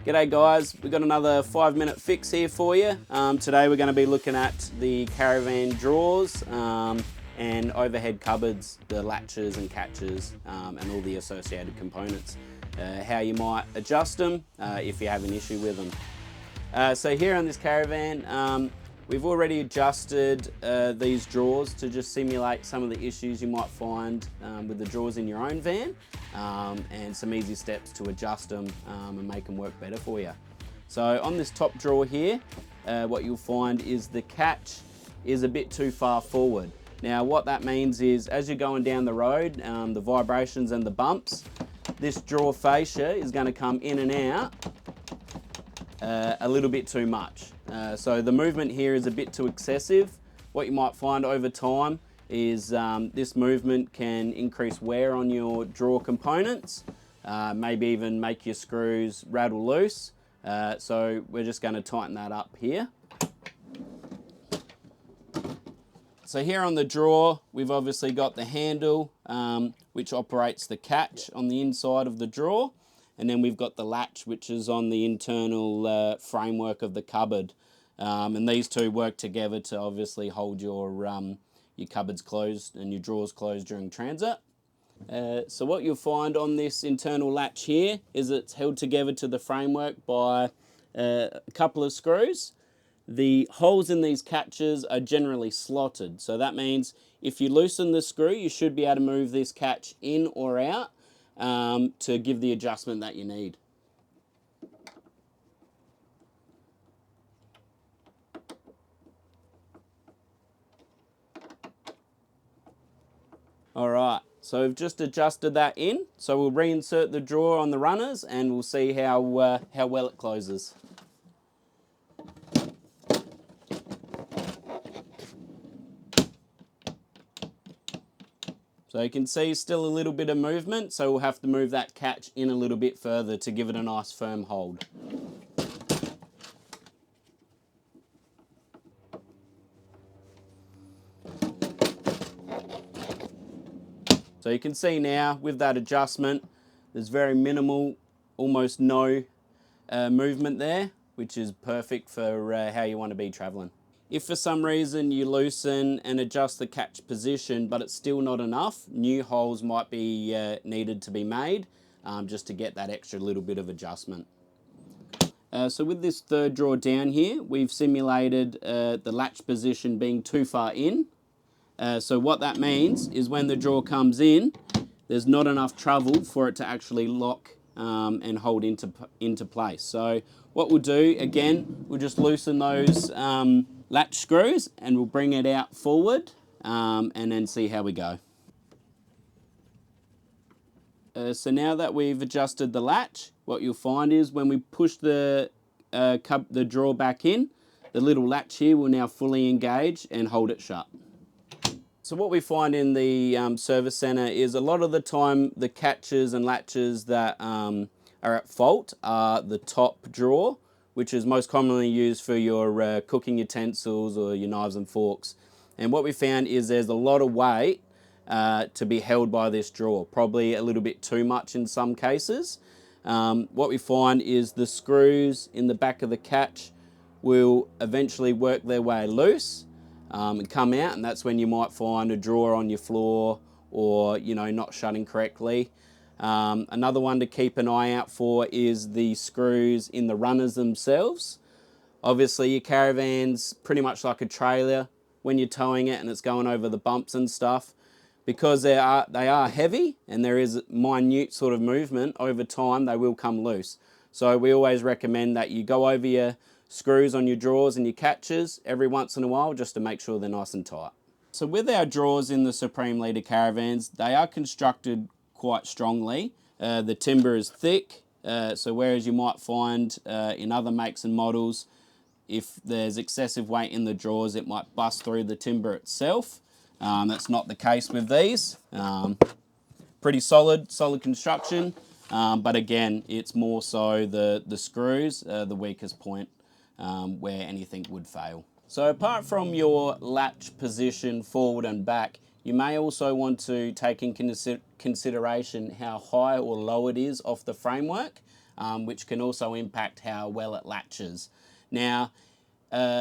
G'day guys, we've got another 5-minute fix here for you. Today we're going to be looking at the Caravan drawers and overhead cupboards, the latches and catches and all the associated components. How you might adjust them if you have an issue with them. So here on this Caravan, we've already adjusted these drawers to just simulate some of the issues you might find with the drawers in your own van, and some easy steps to adjust them and make them work better for you. So on this top drawer here, what you'll find is the catch is a bit too far forward. Now what that means is as you're going down the road, the vibrations and the bumps, this drawer fascia is going to come in and out a little bit too much. So the movement here is a bit too excessive. What you might find over time is this movement can increase wear on your drawer components, maybe even make your screws rattle loose. So we're just going to tighten that up here. So here on the drawer, we've obviously got the handle which operates the catch on the inside of the drawer. And then we've got the latch, which is on the internal framework of the cupboard. And these two work together to obviously hold your cupboards closed and your drawers closed during transit. So what you'll find on this internal latch here is it's held together to the framework by a couple of screws. The holes in these catches are generally slotted. So that means if you loosen the screw, you should be able to move this catch in or out to give the adjustment that you need. Alright, so we've just adjusted that in, so we'll reinsert the drawer on the runners and we'll see how well it closes. So you can see still a little bit of movement, so we'll have to move that catch in a little bit further to give it a nice firm hold. So you can see now with that adjustment, there's very minimal, almost no movement there, which is perfect for how you want to be traveling. If for some reason you loosen and adjust the catch position but it's still not enough, new holes might be needed to be made just to get that extra little bit of adjustment. So with this third drawer down here, we've simulated the latch position being too far in. So what that means is when the drawer comes in, there's not enough travel for it to actually lock and hold into place. So what we'll do, again, we'll just loosen those latch screws and we'll bring it out forward and then see how we go. So now that we've adjusted the latch, what you'll find is when we push the drawer back in, the little latch here will now fully engage and hold it shut. So what we find in the service centre is a lot of the time the catches and latches that are at fault are the top drawer, which is most commonly used for your cooking utensils or your knives and forks. And what we found is there's a lot of weight to be held by this drawer, probably a little bit too much in some cases. What we find is the screws in the back of the catch will eventually work their way loose and come out, and that's when you might find a drawer on your floor or not shutting correctly. Another one to keep an eye out for is the screws in the runners themselves. Obviously your Caravan's pretty much like a trailer when you're towing it and it's going over the bumps and stuff. Because they are heavy and there is minute sort of movement over time, they will come loose. So we always recommend that you go over your screws on your drawers and your catches every once in a while just to make sure they're nice and tight. So with our drawers in the Supreme Leader Caravans, they are constructed quite strongly. The timber is thick, so whereas you might find in other makes and models, if there's excessive weight in the drawers, it might bust through the timber itself. That's not the case with these. Pretty solid construction, but again, it's more so the screws, the weakest point where anything would fail. So apart from your latch position forward and back, you may also want to take in consideration how high or low it is off the framework. which can also impact how well it latches. Now,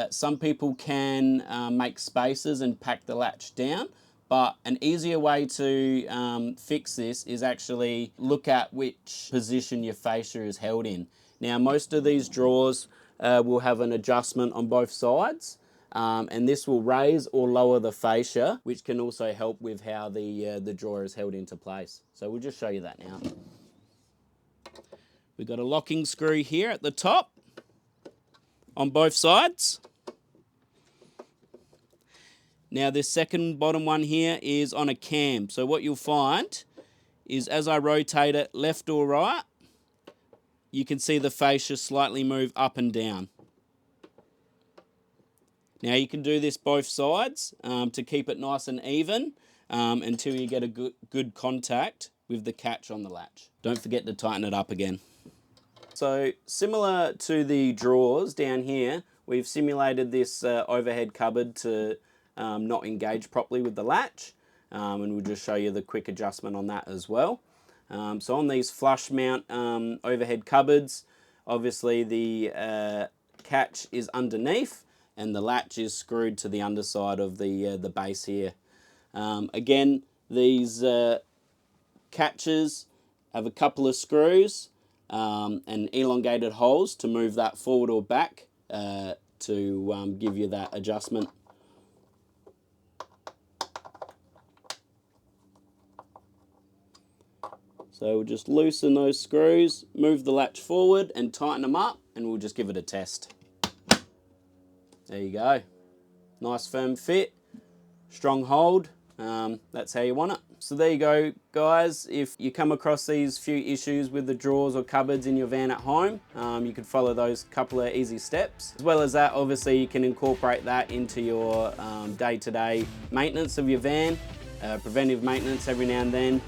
some people can make spaces and pack the latch down, but an easier way to fix this is actually look at which position your fascia is held in. Now, most of these drawers will have an adjustment on both sides, and this will raise or lower the fascia, which can also help with how the drawer is held into place. So we'll just show you that now. We've got a locking screw here at the top on both sides. Now this second bottom one here is on a cam. So what you'll find is as I rotate it left or right, you can see the fascia slightly move up and down. Now you can do this both sides to keep it nice and even until you get a good contact with the catch on the latch. Don't forget to tighten it up again. So similar to the drawers down here, we've simulated this overhead cupboard to not engage properly with the latch, and we'll just show you the quick adjustment on that as well. So on these flush mount overhead cupboards, obviously the catch is underneath and the latch is screwed to the underside of the base here. Again, these catches have a couple of screws and elongated holes to move that forward or back to give you that adjustment. So we'll just loosen those screws, move the latch forward and tighten them up, and we'll just give it a test. There you go. Nice firm fit, strong hold. That's how you want it. So there you go, guys. If you come across these few issues with the drawers or cupboards in your van at home, you could follow those couple of easy steps. As well as that, obviously you can incorporate that into your day-to-day maintenance of your van, preventive maintenance every now and then.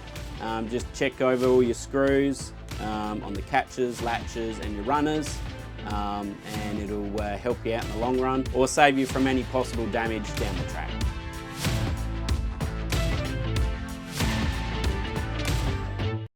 Just check over all your screws on the catches, latches and your runners, and it'll help you out in the long run or save you from any possible damage down the track.